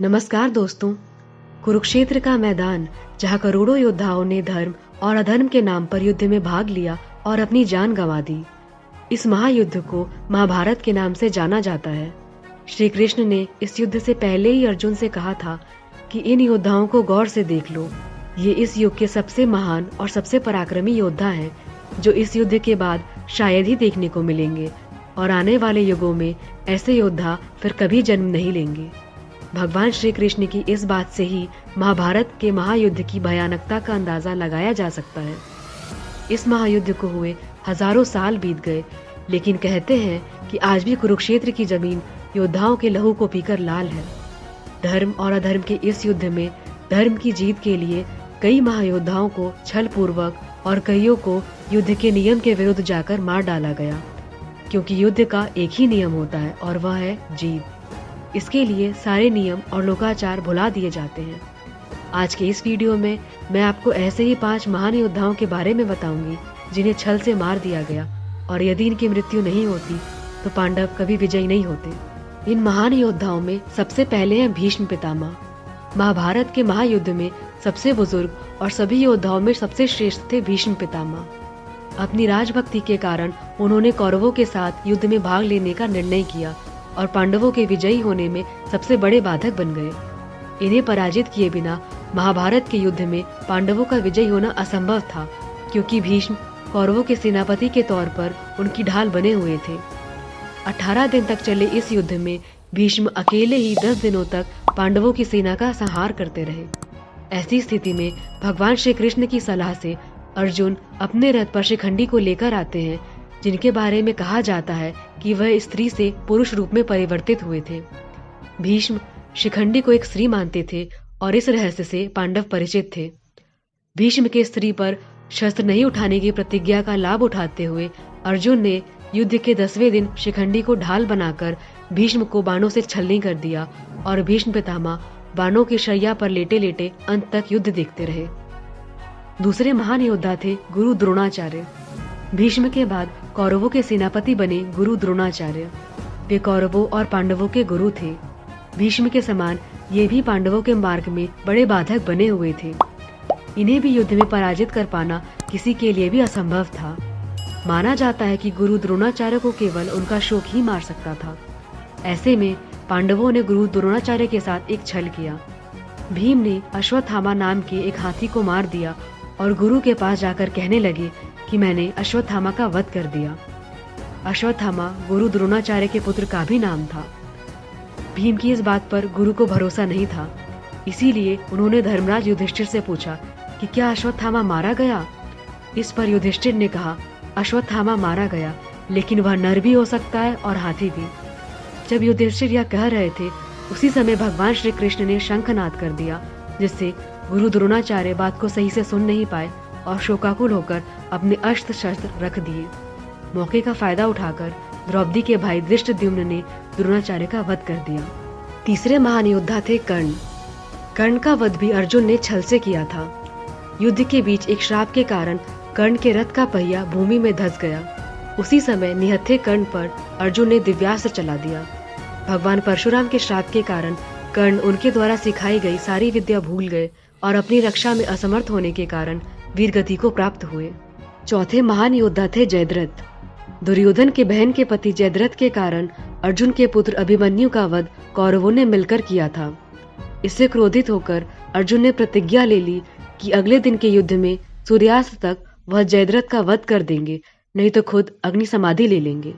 नमस्कार दोस्तों। कुरुक्षेत्र का मैदान, जहाँ करोड़ों योद्धाओं ने धर्म और अधर्म के नाम पर युद्ध में भाग लिया और अपनी जान गंवा दी। इस महायुद्ध को महाभारत के नाम से जाना जाता है। श्री कृष्ण ने इस युद्ध से पहले ही अर्जुन से कहा था कि इन योद्धाओं को गौर से देख लो। ये इस युग के सबसे महान और सबसे पराक्रमी योद्धा हैं, जो इस युद्ध के बाद शायद ही देखने को मिलेंगे, और आने वाले युगों में ऐसे योद्धा फिर कभी जन्म नहीं लेंगे। भगवान श्री कृष्ण की इस बात से ही महाभारत के महायुद्ध की भयानकता का अंदाजा लगाया जा सकता है। इस महायुद्ध को हुए हजारों साल बीत गए, लेकिन कहते हैं कि आज भी कुरुक्षेत्र की जमीन योद्धाओं के लहू को पीकर लाल है। धर्म और अधर्म के इस युद्ध में धर्म की जीत के लिए कई महायोद्धाओं को छल पूर्वक और कईयों को युद्ध के नियम के विरुद्ध जाकर मार डाला गया, क्योंकि युद्ध का एक ही नियम होता है और वह है जीत। इसके लिए सारे नियम और लोकाचार भुला दिए जाते हैं। आज के इस वीडियो में मैं आपको ऐसे ही 5 महान योद्धाओं के बारे में बताऊंगी जिन्हें छल से मार दिया गया, और यदि इनकी मृत्यु नहीं होती तो पांडव कभी विजयी नहीं होते। इन महान योद्धाओं में सबसे पहले हैं भीष्म पितामह। महाभारत के महायुद्ध में सबसे बुजुर्ग और सभी योद्धाओं में सबसे श्रेष्ठ थे भीष्म पितामह। अपनी राजभक्ति के कारण उन्होंने कौरवों के साथ युद्ध में भाग लेने का निर्णय किया और पांडवों के विजयी होने में सबसे बड़े बाधक बन गए। इन्हें पराजित किए बिना महाभारत के युद्ध में पांडवों का विजयी होना असंभव था, क्योंकि भीष्म कौरवों के सेनापति के तौर पर उनकी ढाल बने हुए थे। 18 दिन तक चले इस युद्ध में भीष्म अकेले ही 10 दिनों तक पांडवों की सेना का संहार करते रहे। ऐसी स्थिति में भगवान श्री कृष्ण की सलाह से अर्जुन अपने रथ पर शिखंडी को लेकर आते हैं, जिनके बारे में कहा जाता है कि वह स्त्री से पुरुष रूप में परिवर्तित हुए थे। भीष्म शिखंडी को एक स्त्री मानते थे और इस रहस्य से पांडव परिचित थे। भीष्म के स्त्री पर शस्त्र नहीं उठाने की प्रतिज्ञा का लाभ उठाते हुए अर्जुन ने युद्ध के 10वें दिन शिखंडी को ढाल बनाकर भीष्म को बाणों से छलनी कर दिया, और भीष्म पितामह बाणों की शैया पर लेटे लेटे अंत तक युद्ध देखते रहे। दूसरे महान योद्धा थे गुरु द्रोणाचार्य। भीष्म के बाद कौरवों के सेनापति बने गुरु द्रोणाचार्य। वे कौरवों और पांडवों के गुरु थे। भीष्म के समान ये भी पांडवों के मार्ग में बड़े बाधक बने हुए थे। इन्हें भी युद्ध में पराजित कर पाना किसी के लिए भी असंभव था। माना जाता है कि गुरु द्रोणाचार्य को केवल उनका शोक ही मार सकता था। ऐसे में पांडवों ने गुरु द्रोणाचार्य के साथ एक छल किया। भीम ने अश्वत्थामा नाम के एक हाथी को मार दिया और गुरु के पास जाकर कहने लगे कि मैंने अश्वत्थामा का वध कर दिया। अश्वत्थामा गुरु द्रोणाचार्य के पुत्र का भी नाम था। भीम की इस बात पर गुरु को भरोसा नहीं था, इसीलिए उन्होंने धर्मराज युधिष्ठिर से पूछा कि क्या अश्वत्थामा मारा गया। इस पर युधिष्ठिर ने कहा, अश्वत्थामा मारा गया, लेकिन वह नर भी हो सकता है और हाथी भी। जब युधिष्ठिर यह कह रहे थे, उसी समय भगवान श्री कृष्ण ने शंखनाद कर दिया, जिससे गुरु द्रोणाचार्य बात को सही से सुन नहीं पाए और शोकाकुल होकर अपने अस्त्र शस्त्र रख दिए। मौके का फायदा उठाकर द्रौपदी के भाई धृष्टद्युम्न ने द्रोणाचार्य का वध कर दिया। तीसरे महान योद्धा थे कर्ण। कर्ण का वध भी अर्जुन ने छल से किया था। युद्ध के बीच एक श्राप के कारण कर्ण के रथ का पहिया भूमि में धंस गया। उसी समय निहत्थे कर्ण पर अर्जुन ने दिव्यास्त्र चला दिया। भगवान परशुराम के श्राप के कारण कर्ण उनके द्वारा सिखाई गई सारी विद्या भूल गए और अपनी रक्षा में असमर्थ होने के कारण वीरगति को प्राप्त हुए। चौथे महान योद्धा थे जयद्रथ। दुर्योधन के बहन के पति जयद्रथ के कारण अर्जुन के पुत्र अभिमन्यु का वध कौरवों ने मिलकर किया था। इससे क्रोधित होकर अर्जुन ने प्रतिज्ञा ले ली कि अगले दिन के युद्ध में सूर्यास्त तक वह जयद्रथ का वध कर देंगे, नहीं तो खुद अग्नि समाधि ले लेंगे।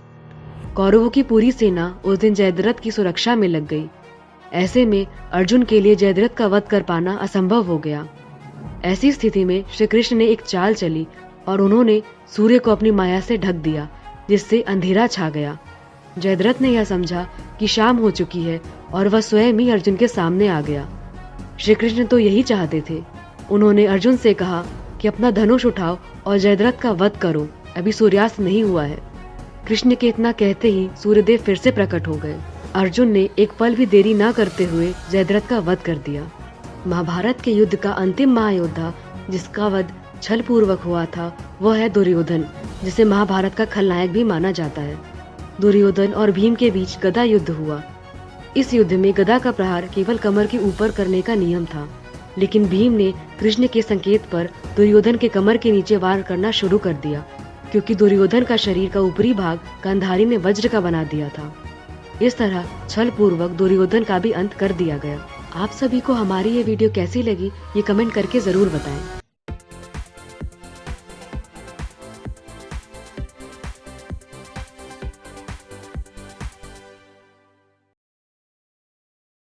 कौरवों की पूरी सेना उस दिन जयद्रथ की सुरक्षा में लग गई। ऐसे में अर्जुन के लिए जयद्रथ का वध कर पाना असंभव हो गया। ऐसी स्थिति में श्री कृष्ण ने एक चाल चली और उन्होंने सूर्य को अपनी माया से ढक दिया, जिससे अंधेरा छा गया। जयद्रथ ने यह समझा कि शाम हो चुकी है और वह स्वयं ही अर्जुन के सामने आ गया। श्री कृष्ण तो यही चाहते थे। उन्होंने अर्जुन से कहा कि अपना धनुष उठाओ और जयद्रथ का वध करो, अभी सूर्यास्त नहीं हुआ है। कृष्ण के इतना कहते ही सूर्यदेव फिर से प्रकट हो गए। अर्जुन ने एक पल भी देरी न करते हुए जयद्रथ का वध कर दिया। महाभारत के युद्ध का अंतिम महायोद्धा जिसका वध छल पूर्वक हुआ था, वह है दुर्योधन, जिसे महाभारत का खलनायक भी माना जाता है। दुर्योधन और भीम के बीच गदा युद्ध हुआ। इस युद्ध में गदा का प्रहार केवल कमर के ऊपर करने का नियम था, लेकिन भीम ने कृष्ण के संकेत पर दुर्योधन के कमर के नीचे वार करना शुरू कर दिया, क्योंकि दुर्योधन का शरीर का ऊपरी भाग गांधारी ने वज्र का बना दिया था। इस तरह छल पूर्वक दुर्योधन का भी अंत कर दिया गया। आप सभी को हमारी ये वीडियो कैसी लगी, ये कमेंट करके जरूर बताएं।